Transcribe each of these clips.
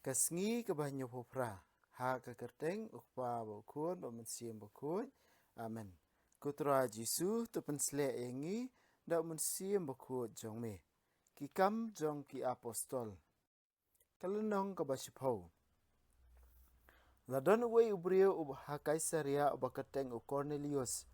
Kasngi kebanyo popra. Ha kekerteng ukpa bokun bamensiam bokun. Amen. Kutra Jisu tu pensle engi dak mensiam bokun jongme. Kikam jong ki apostol. Kalenong kabasipau. Ladon uwe ubrio ha Kaisaria ubaketeng u Cornelius.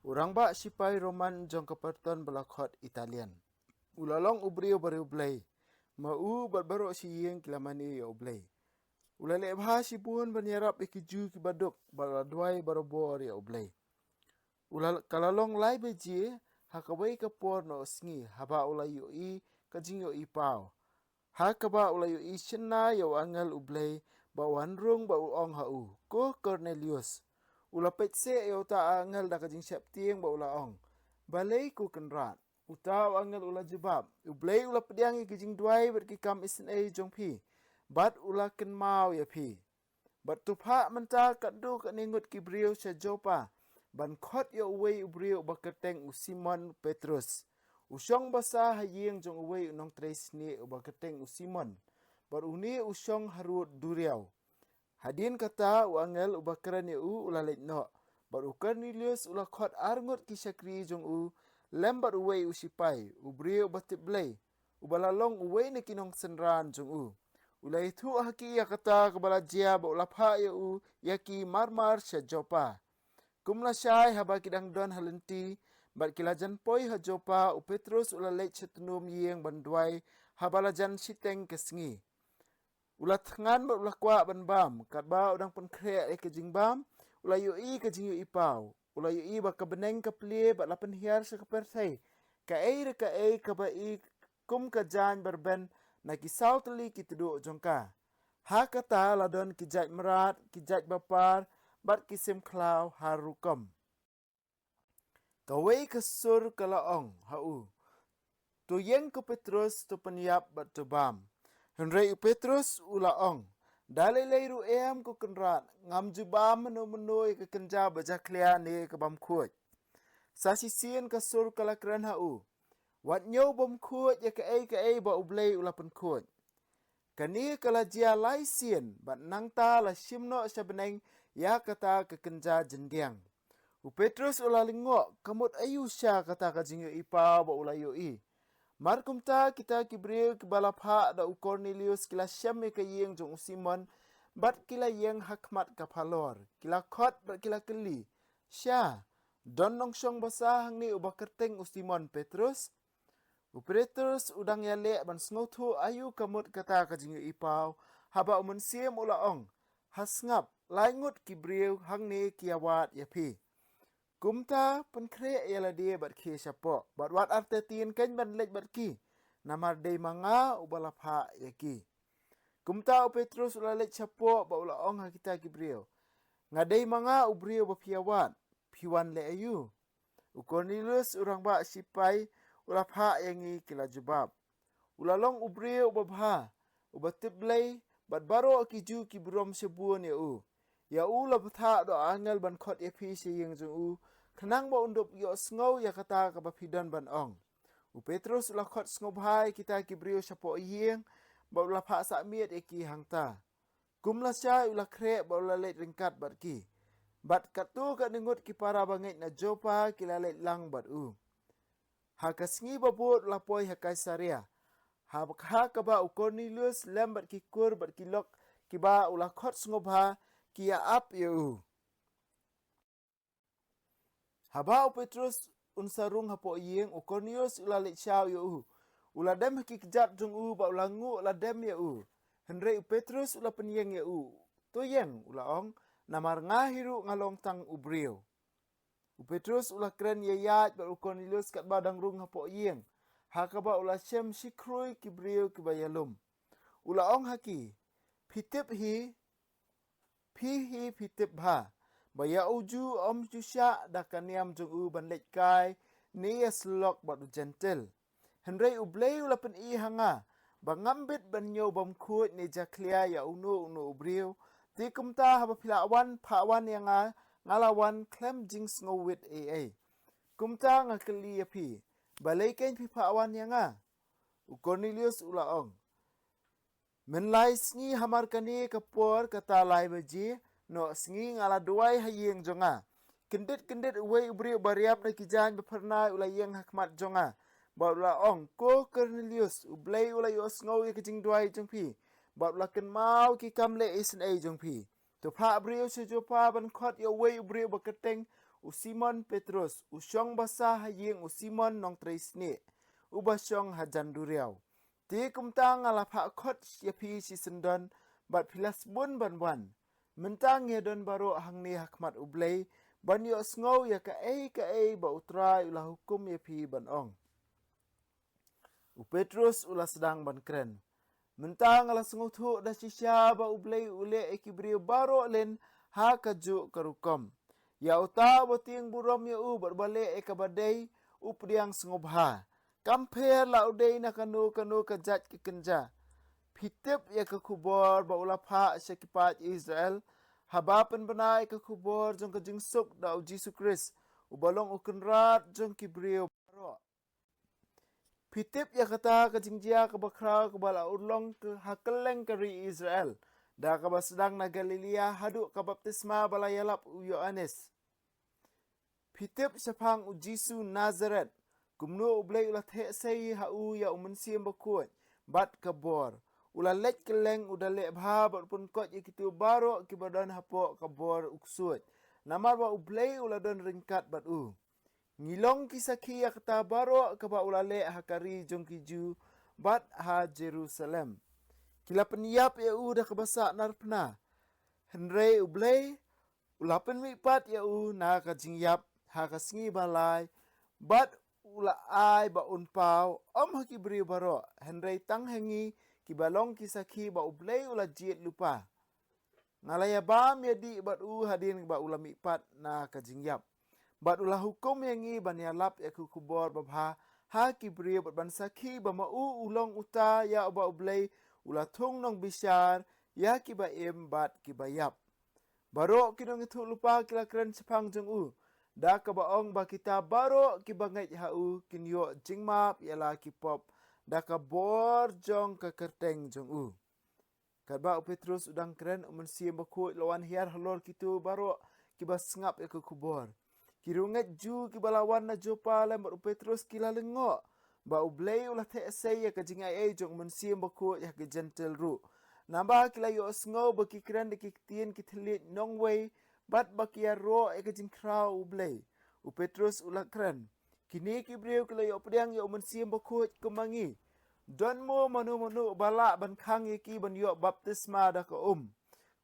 Urang ba sipai Roman jong keperton belakot Italian. Ulalong ubrio baru blay. Mau baru siyeng kilamani ya ublay. Ulale bha sibun banyarap ikiju kibaduk baladwai barobor ya ublay. Kalalong lai beji hakawai kapor no sngi haba ulayu I kajing yo I pau. Hakaba ulayu I sena ya angal ublay ba wanrung ba uong hau. Ko Cornelius. Ula petse ya uta angal da kajing septieng ba ulaong. Balay ku kenrat. Uta angal ula jebab. Ublay ula pediangi kajing duai berkikam isen jong pi. Bat ulaken mau ya pi. Bat tupa mental kadu ningut kibriu sa Jopa. Ban kot ya uwei ubriu baketeng u Simon Petrus. Usyong basa hayeng jong uwei unong tres ni baketeng u Simon. Bat uni usyong harut duriau. Hadin kata u angel ubakeren ya ulalet no. Bat u Cornelius ula kot arngut kisakri jong lembat uwei usipai. Ubriu batip blay. Ubalalong uwei ni kinong senran jong Ulai tu haki ya kata kebala jia ba ulapha ya yaki marmar sa Jopa. Kumla syai haba kidang don halenti bat kilajan poi ha Jopa u Petrus ulalait setunum yeng banduai habalajan siteng kesngi. Ulat thengan ba ulakwa ban bam kat ba udang pun krek kejing bam ulayu I kejing yu ipau. Ulayu I ba kebeneng keplie bat lapen hiar sa kepertai. Ka ba I kum kajan berben na kisau teli kituduk jongka. Ha kata ladon kijaj merat, kijaj bapar, bat kisim klau harukom. Kawai kesur kalaong hau. Tu yeng ku Petrus tu penyap bat tebam. Henry Petrus ulaong. Dalai leiru ku kenrat. Ngam jubam menu-menui ke kenja bajaklia ni ke bam kuat. Sasisian kesur kalakran hau. Wat nyo bom kuat ya ke ba ublay ulapan kuat. Kani kala jia lai sien bat nangta la simno sabeneng ya kata kekenja jendiang. U Petrus ulalingok kamut ayu sya kata kajingyo ipa ba ulayo I. Markum ta kita kibril kibalapha da u Cornelius kila syam ke yeng jong Simon bat kila yeng hakmat kapalor. Kila kot bat kila keli. Sya don nong syong basa hang ni ubakerteng u Simon Petrus. U Petrus udang ya lek ban sngotu ayu kamut kata kajing ipau haba umensiam ulaong hasngap laingut kibriu hang ni kiawat ya pi. Kumta penkre ya dia bat ki syapo bat wat artetin ken ban lek bat ki namar dei manga ubalapha ya ki. Kumta u Petrus ulalek syapo ba ulaong ha kita kibriu. Ngadei manga ubriu ba piawat piwan le ayu. U Cornelius urang ba sipai ulapha yangi kila jubab. Ulalong ubriu babha. Ubatiblay bat baro kiju kibrom sebuan ya u. Ya u lapatha do angel ban khot ya pi se yeng jong kenang ba undup yo sngow ya kata kabapidan ban ong. U Petrus ula khot sngow bhai kita kibriu sapo yeng ba ulapha sa miet eki hangta. Kumla syai ula krek ba ulalet ringkat bat ki. Bat katu kat ningut ki para bangit na Jopa kilalet lang bat Ha kasngi babut lapoi ha Kaisaria. Ha kaba u Cornelius lembat kikur bat kilok kiba ulakot ngobha kia ap yu. Haba u Petrus unsarung hapo yeng u Cornelius ulalik syau yu. Uladem hakikjat jong ba ulangu uladem ya Henry u Petrus ula penyeng ya Tu yeng ulaong namar ngahiru ngalong tang ubriu. U Petrus ulah keren yayat ba u Cornelius kat badang rung hapo yeng. Hakaba ulah syem sikrui kibriu kibayalum. Ulah ong haki. Pitip hi pitip bha. Baya uju om jusya dakaniam jung ban letkai ni yaslok ba u gentle. Henry u blay ulah pen hanga. Bangambit ban nyo bam kut ni jaklia ya unu ubriu. Tikum ta haba pilawan pawan yang ngalawan klem jings ngowit AA. Kumta ngakeli api. Balai kain pipawan yang U Cornelius ulaong. menlai sngi hamar kani kapor kata lai baji no sngi ngala duai hayeng jonga kendet uwei ubri bariap na kijan bepernai ulayeng hakmat jonga baula ong ko Cornelius ublei ulay os ngau ye kijing duai jongpi baula ken mau ki kamle isen ai jongpi to pha brio se jo pa ban khot yo wei ubri bakateng u Simon Petrus u syong basa hayeng u Simon nong tresne u basyong hajan duriau ti kumtang ala pha khot ye pi si sendon bat pilas bun ban wan mentang ye don baro hangni hakmat ublei ban yo sngo ya ka ei ba utrai ulah hukum ye pi ban ong u Petrus ulah sedang ban kren mentang ala sngo thu da sisya ba ublei ule ekibrio baro len ha kaju karukom ya uta boting burom ya u berbale ekabadei upriang sngo bha kamper la udei na kanu kajat ke kenja pitip ya ke kubor ba ulapha syakipat Israel haba pen benai ke kubor jong ke jingsuk da u Jesus Christ ubalong ukenrat jong kibrio baro pitip ya kata ke jingjia ke bakra ke bala urlong ke hakeleng keri Israel da ke sedang na Galilea haduk ke baptisma bala yalap u Yohanes pitip sapang u Jesus Nazaret kumno ublei ulah the sei ha u ya umensim bakut bat kabor ulah lek keleng udale bha bat pun kot ikitu baro kibadan hapo kabor uksut namar ba ublei ulah don ringkat bat u ngilong kisaki ya kata baro kaba ulale hakari jongkiju bat ha Jerusalem kila peniap ya u dah kebasa narpna henrei ublei ulapen mi pat ya u na ka jingyap ha ka sngi balai bat ula ai ba unpau haki beri baro henrei tang hengi ki balong kisaki ba ublei ula jiet lupa ngalaya bam ya di bat u hadin ba ula mi pat na ka jingyap bat ula hukum yangi ban yalap ya ku kubor babha ha ki beri bat ban saki ba ma u ulong uta ya ba ublei ula thung nong bisyar ya ki ba em bat ki bayap baro kinong itu lupa kila keren sepang jeng u da ka baong ba kita baro ki bangai hau kinyo jingmap yala ki pop da ka bor jong ka kerteng jong u kadba Petrus udang keren umensim baku lawan hiar halor kitu baro ki ba sngap ya ke kubor kirunget ju ki balawan na jopa lem Petrus kila lengo ba ublei ulah the sei ya ka jingai ai jong umensim baku ya ke gentle ru namba kila yo sngo baki keren de ki tien ki thlit nongwei bat bakia ro ekajin krau ublei u Petrus ulah keren kini kibreu kila yo pedang yo mensim bakut kemangi don mo manu bala ban khang yeki ban yo baptisma da ka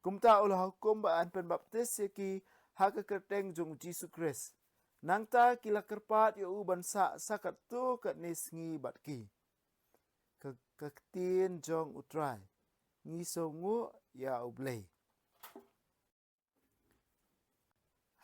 kumta ulah hukum ba an pen baptis yeki haka kerteng jong Jesus Christ nangta kila kerpat yo u ban sakat tu kat nisngi batki kaktin jong utrai ngisongu ya ublei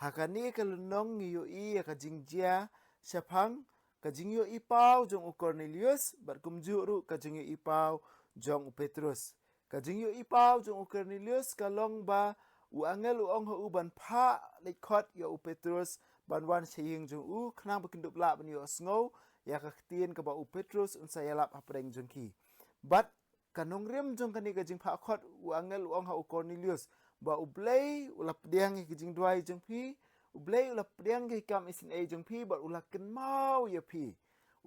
hakani kalunong ngiyo i ka jingjia syapang ka jingyo ipau jong u Cornelius bat kumjuru ka jingyo ipau jong u Petrus ka jingyo ipau jong u Cornelius kalong ba u angel u ong u ban pha lekot yo u Petrus ban wan seying jong u khnang bakindup la ban yo sngo ya ka ktien ka ba u Petrus un sayalap hapreng jong ki bat kanong rem jong kani ka jing pha khot u angel u ong u Cornelius ba ublei ulap diang ki jing duai jong pi ublei ulap diang ki kam isin ai jong pi ba ulak ken mau ya pi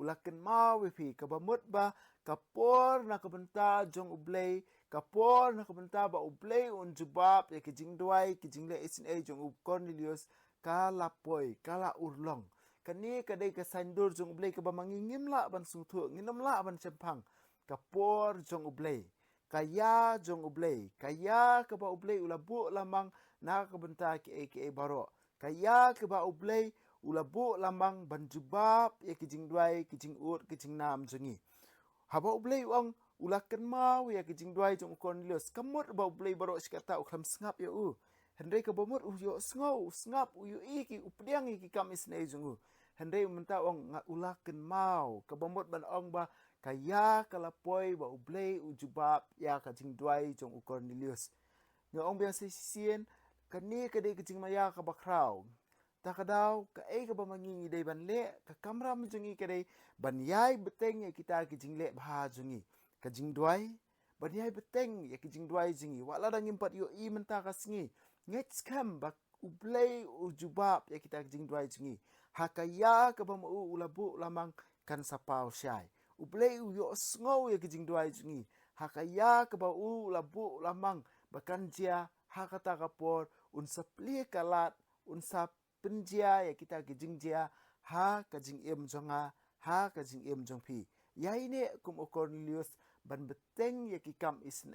ulak ken mau ya pi ka ba mut ba kapor na ka benta jong ublei kapor na ka benta ba ublei un jubab ya ki jing duai ki jing le isin ai jong u Cornelius kala poi kala urlong kani kadai ka sandur jong ublei ka ba mangingim la ban sungthu nginam la ban sempang kapor jong ublei kaya jong ublei kaya ke ba ublei ulabu lamang na ke benta ki baro kaya ke ba ublei ulabu lamang banjubab ya kijing duai kijing ut kijing nam jengi haba ublei uang ulakan mau ya kijing duai jong Cornelius kamut ba ublei baro sikata uklam sngap ya u hendai ke bomut yo ngap u i ki updiang ki kamis nei jong hendai menta uang ulakan mau ke bomut ban ong ba kaya kalapoi ba ublei ujubab ya ka jing duai jong u Cornelius nga ong biang sisien kani kadai ka jing maya ka bakrau ta kadau ka ai ka ba mangingi dai ban le ka kamra mjungi kadai ban yai beteng ya kita ki jing le bha jungi ka jing duai banyai beteng ya ki jing duai jingi wala dang impat yo I menta ka singi ngech skam bak ublei ujubab ya kita jing duai jingi hakaya ka bam ulabu lamang kan sapau syai ublei yo sngo ya ki jing duai jingi hakaya ka ba ulabu lamang bakan jia hakata kapor unsapli kalat unsap penjia ya kita ki jing jia ha ka jing em jonga ha ka jing em jong pi yai ne kum Cornelius ban beteng ya ki kam isen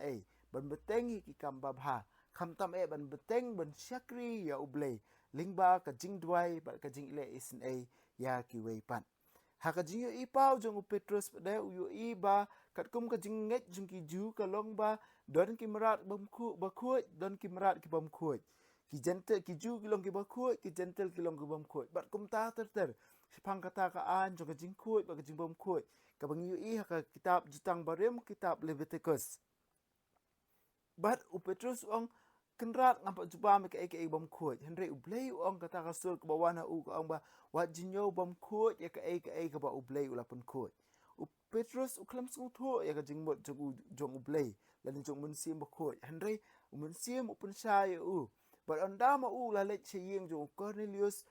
ban beteng ya ki kam babha kam tam ban beteng ban syakri ya ublei lingba ka jing duai ba ka jing ile isen ya ki wei pan ha ka jing yo I pau jong Petrus pada yo I ba kat kum ka jing nget jong ki ju ka long ba don ki merat bam ku ba ku don ki merat ki bam ku ki gentle ki ju ki long ki ba ku ki gentle ki long ki bam ku bat kum ta ter pang kata ka an jong ka jing ku ba ka jing bam ku ka bang yo I ha ka kitab jutang barem kitab Leviticus bat Petrus ong kenrat ngampak jubah me ke bam kuat henry ublei ong kata rasul ke bawah na ka ong ba wat jinyo bam kuat ya ke ke ba ublei ulapun kuat Petrus uklam sung tho ya ka jingmot jong ublei lan jong mun sim ba kuat henry mun sim upun shay but anda ma la let cheyeng jong Cornelius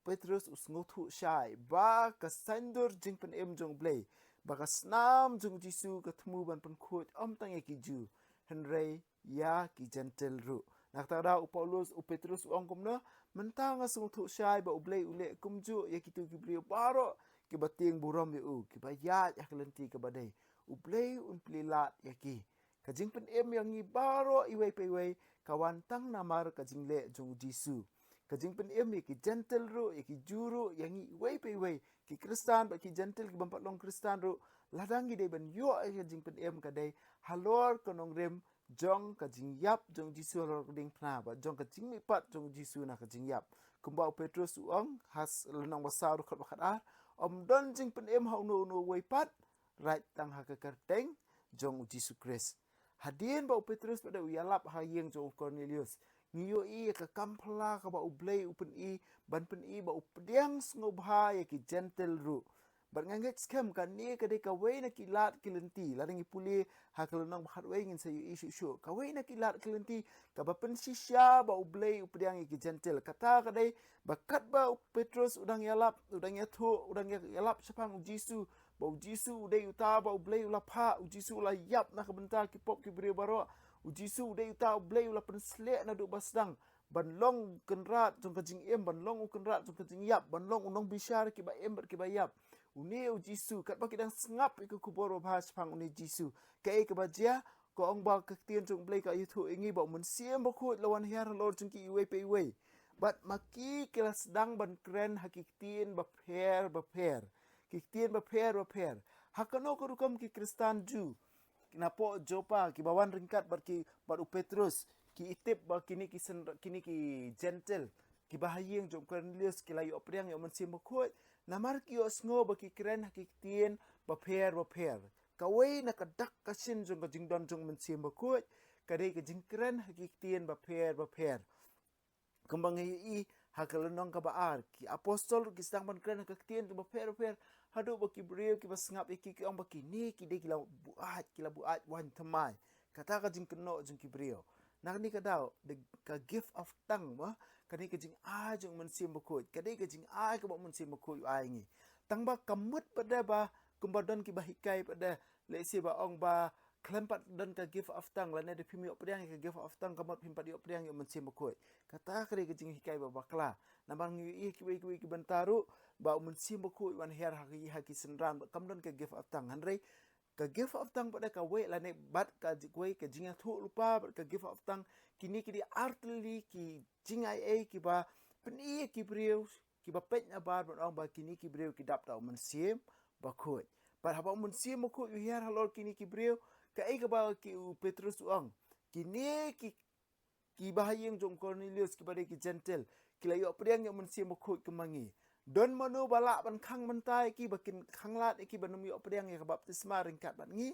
Petrus usngo thu shay ba ka sandur jing pen jong ublei ba ka snam jong Jisu ka thmu ban pen kuat tang ya ki ju henry ya ki gentle ru nak tada Paulus Petrus ong kumna mentang asung thu syai ba ublei ule kumju ya kitu ki brio baro ki bating buram yu ki ba ya kelenti ke badai ublei plilat ya ki kajing pen yang ni baro iwei pewei kawan tang namar kajing le jong Jisu kajing pen ya ki gentle ru ya ki juru yang ni wei pewei ki Kristan ba ki gentle ki bampat long Kristan ru ladang gi de ben yo kajing pen kadai halor konong rem jong ka jing yap jong Jisu lor ding pna ba jong ka jing mi pat jong Jisu na ka jing yap kumba Petrus uang has lenang basar khat bakhat don jing pen hau no wei pat right tang ha ka kerteng jong Jisu Christ hadien ba Petrus pada uyalap ha yeng jong Cornelius ngiyo I ka kampla ka ba ublei upen ban pen ba updiang ngobha ya ki gentle ru bar nganget scam kan ni ka de ka wei na kilat kilenti la ringi puli ha kalonang bakhat wei ngin sayu isu shu ka wei na kilat kilenti ka ba pen sisya ba ublei updiang ki gentle kata ka dei bakat ba Petrus udang yalap udang yathu udang yalap sepang Jisu ba Jisu udai uta ba ublei ulapha Jisu la yap na ka bentar ki pop ki beri baro Jisu udai uta ublei ula pen slek na du basdang ban long kenrat jong ka jing ban long kenrat jong ka jing yap ban long unong bishar ki ba ber ki ba yap Uni Jisu kat ba kidang sngap iku kuboro bahas pang uni Jisu kai ke bajia ko ong ba ka tien jong blai ka yutu ingi ba mun siem ba khut lawan hiar lor jong ki iwe pe iwe but maki kelas dang ban kren hakiktin ba per kiktin ba per hakano ko rukam ki Kristan Ju napo jopa ki bawan ringkat bar ki bar Petrus ki itip ba kini ki gentle ki bahayeng jom Cornelius ki layo priang yo mun sim ba khut namar ki osngo ba ki kren hakiktin ba per kawai na kadak kasin jong ka jingdon jong men sim ba ku kadai ka jingkren hakiktin ba per kembang I hakalonong ka baar ki apostol ki stang ban kren hakiktin ba per hadu ba ki brio ki ba sngap ki ong ba ki ni ki de ki la buat wan thamai kata ka jingkeno jong ki brio nak ni ka daw the gift of tongue ma kani ka jing jong men sim ba ku kadai ka jing ka ba men sim ba ku ai ngi tang ba kamut pada ba kumbadon ki bahikai pada lesi ba ong ba klempat don ka gift of tongue la ne de pimi opriang ka gift of tongue kamot pimpat di opriang yo mensim ko kata kare ke jing hikai ba bakla nambang ngi ki bentaru ba mensim ko wan her haki senran ba kamdon ka gift of tongue hanrei ka gift of tongue pada ka we la ne bat ka jikwe ka jinga thu lupa ka gift of tongue kini ki di artli ki jingai ki ba peni ki brio ki ba pet na bar ong ba kini ki brio ki dap ta mensim bakut par haba mun sim ko yu hiar halor kini ki brio ka ai ka ba ki Petrus uang kini ki bahayeng jong Cornelius ki bade ki gentle ki layo priang yo mun sim ko kemangi don manu bala ban khang mentai ki bakin khanglat ki banum yo priang ya baptisma ringkat ban ngi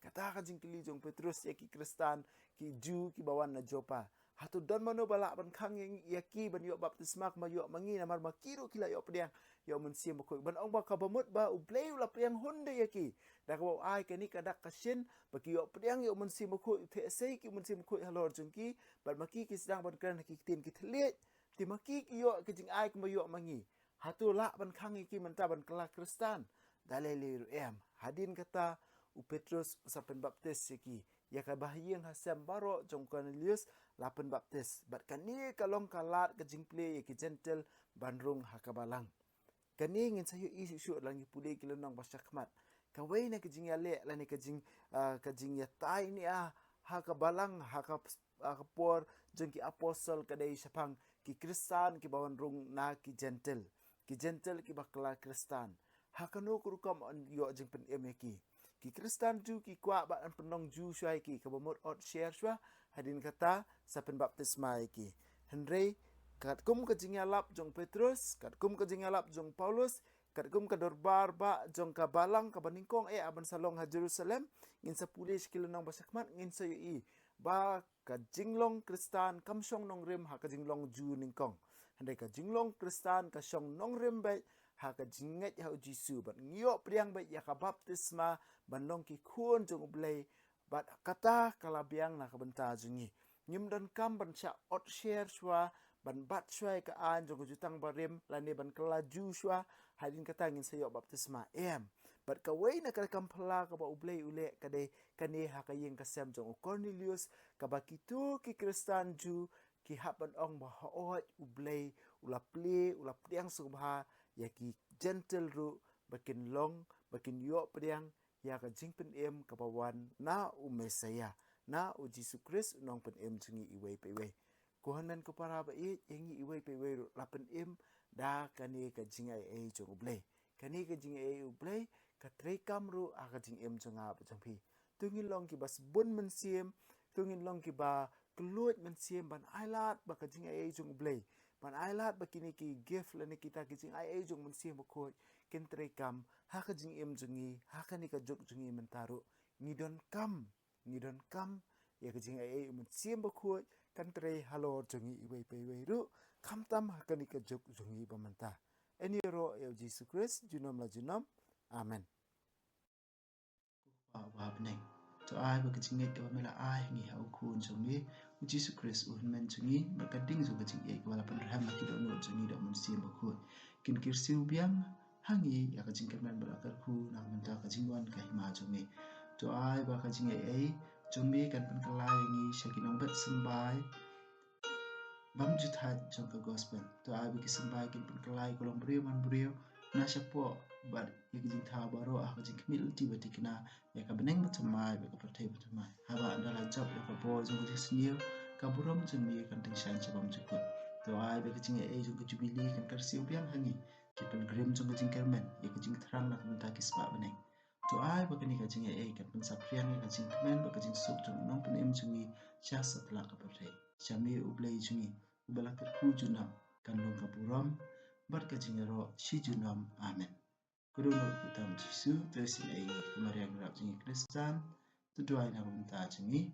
kata ka jing kili jong Petrus ya ki Kristan ki Ju ki bawan na Jopa hatu don mano balak ban khang yang yaki ban yo baptisma ma yo mangi namar makiru kila yo pediang yo mun sim ko ban ong ba ka bamut ba u play la pediang hunde yaki da ko ai ke ni kadak kasin bagi yo pediang yo mun sim ko te sei ki mun sim ko halor jungki ban maki ki sedang ban kan ki tin ki tlet ti maki ki yo ki jing ai ko yo mangi hatu la ban khang ki man ta ban kala kristan dalele em hadin kata u Petrus sapen baptis yaki ya ka bahyeng hasam baro jong Cornelius lapen baptis bat kani kalong kalat ke jingple ki gentle bandrung hakabalang kani ngin sayu isu syu langi pule ki lenong basyakmat kawai na kejing ya le lani kejing kejing ya tai ni hakabalang hakapor jeng ki apostle kadai sapang ki kristan ki bawan rung na ki gentle ki bakla kristan hakano kurukam yo jeng pen emeki ki kristan ju ki kwa ba an penong ju syai ki kabamot ot share shwa hadin kata sapen baptisma ki henry kat kum ke jingalap jong Petrus kat kum ke jingalap jong Paulus kat kum ke dorbar ba jong ka balang ka baningkong aban salong ha Jerusalem ngin sa pulis kilonang basakmat ngin sa yi ba ka jinglong kristan kamsong nong rim ha ka jinglong ju ningkong handai ka jinglong kristan ka syong nong rim ba ha ka jinget ha Jisu bat ngio priang ba ya ka baptisma banlong ki khun jong ublei bat kata kalabiang na ka benta jungi nyum dan kam ban sha ot share shwa ban bat shwa ka an jong jutang barim lani ban kala ju shwa hadin kata ngin sayo baptisma bat ka wei na ka kampala ka ba ublei ule ka de kane ha ka yeng ka sem jong Cornelius ka ba kitu ki kristan ju ki haban ong ba hoot ublei ula ple ula priang subha ya ki gentle ru bakin long bakin yo priang ya ka jingpen ka bawan na umesaya na u Jisu Kris nong pen jungi iwei pewe kohanan ko para ba yengi iwei pewe lapen da kani ka jingai jong ublei kani ka jingai ublei ka trekam ru aka jing jonga ba jangpi tungin long ki bas bun men siem tungin long ki ba kelut men siem ban ailat ba ka jingai jong ublei ban ailat ba kini ki gift lani kita ki jing jong men siem ba ko ken trekam ha ka jing jongi ha ka ni ka jok jongi mentaru ngidon kam ya ka jing men siem ba ko kan tre halo jongi iwei pe ru kam tam ha ka ni ka jok jongi ba menta eni ro ya Jisu Kris junom la junom amen wa bneng to ai ba kichinge ka mela ai ngi ha ku chumi Jesus Christ un men chungi ba ka ding zo kaching e wala pan raham ki do no chungi do mun sim ba ku kin kir siu biam hangi ya ka jing ka men ba ka ku na men ta ka jing wan ka ma chumi to ai ba ka jing e chumi kan pan kala ngi shakinong bat sambai bam juthat jong ka gospel to ai ba ki sambai kin pan kala ko long brio man brio na shapo but jing tha baro a jing kmil ti batikna ya ka beneng batamai ba ka prathai batamai haba andala job ya ka bo jong ji snio ka burom jumi kan ting shan chabam chukut to ai ba ka jing e jong ka jubili kan kar siu biang hangi ki pen grim jong ka jing kermen ya ka jing thrang na kan ta kisba beneng to ai ba ka ni ka jing e kan pen sapriang ka jing kmen ba ka jing suk jong nong pen jumi cha satla ka prathai chami ublei jumi ubala ka ku junam kan long ka burom bar ka jing ro shi junam amen Kuruno kutam Jisu tersin ai kemarian rap jingi Kristan tuduai na bunta jingi